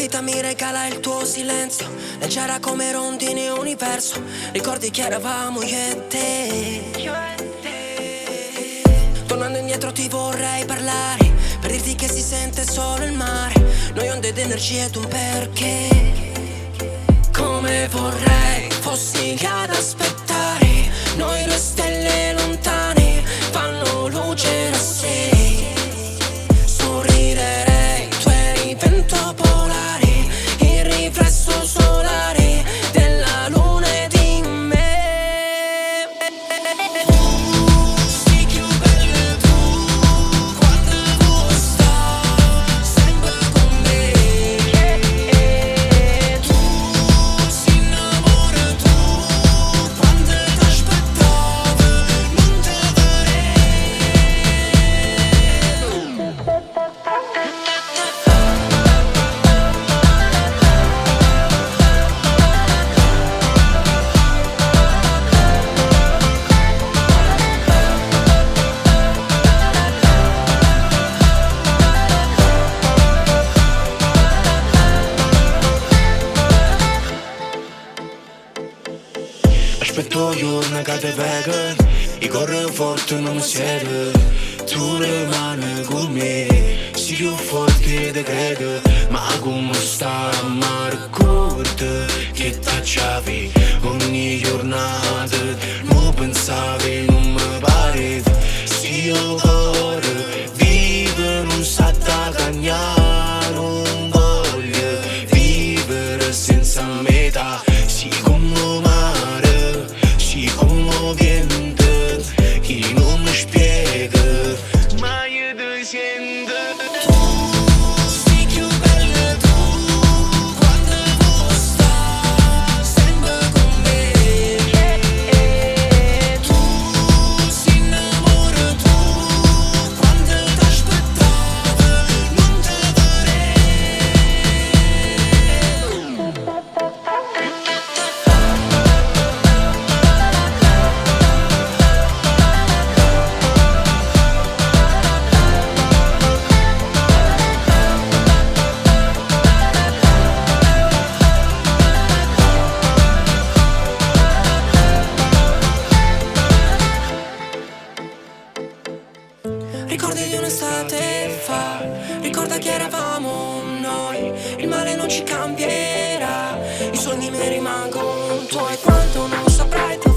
vita mi regala il tuo silenzio, leggera come rondine universo. Ricordi che eravamo io e te. Tornando indietro ti vorrei parlare, per dirti che si sente solo il mare. Noi onde ed energie ed un perché. Come vorrei fossi lì ad aspettare. Noi due stelle lontane fanno luce da sé. Sorriderei, tu eri vento polare, il riflesso solare della luna e di me. Sei più bella tu, quando vuoi stare sempre con me. Tu si innamora tu, quando ti aspettavo non te Aspetto giorni che te vedo, i corri forte non mi siede. Tu rimani con me, sei più forte di credo. Ma come sta a marcare che t'acciavi ogni giornata? Non pensavi, non mi pare. Se io cuore vive non sa da cagnare. Non voglio vivere senza metà. Si come mare, si come vento, chi non mi spiega, ma io ti sento. Sei più bella tu, quando vuoi stare sempre con me. Tu si innamora tu, quando ti aspettavo non te Ricordi di un'estate fa, ricorda che eravamo noi, il male non ci cambierà, i sogni mi rimangono tuoi, quanto non saprai tu.